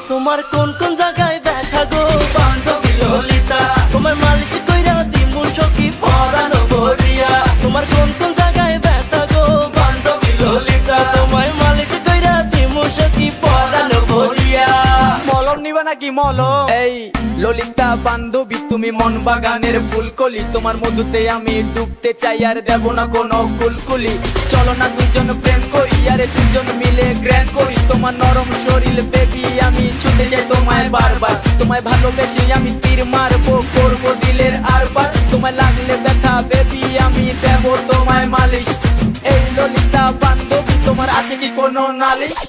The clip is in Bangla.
তোমার কোন কোন জায়গায় ব্যথা গো বান্ধবী ললিতা, তোমার মালিশ কইরা দিমু সখী পরানো ভরিয়া। তোমার কোন কোন জায়গায় ব্যথা গো বান্ধবী ললিতা, তোমার মালিশ কইরা দিমু সখী পরানো ভরিয়া। মলম নিবা নাকি মলম? এই ললিতা বান্ধবী তুমি মন বাগানের ফুলকলি, তোমার মধুতে আমি ডুবতে চাই আর দেব না কোনো কুলকুলি। চলো না দুজন প্রেম করি আরে দুজন মিলে গ্র্যান্ড করি, তোমার নরম শরীর বেবি আমি ছুটে যাই তোমায় বারবার। তোমায় ভালোবেসে আমি তীর মারবো করবো দিলের আরবার, তোমায় লাগলে ব্যথা বেবি আমি দেব তোমায় মালিশ। এই ললিতা বান্ধবী তোমার আছে কি কোনো নালিশ?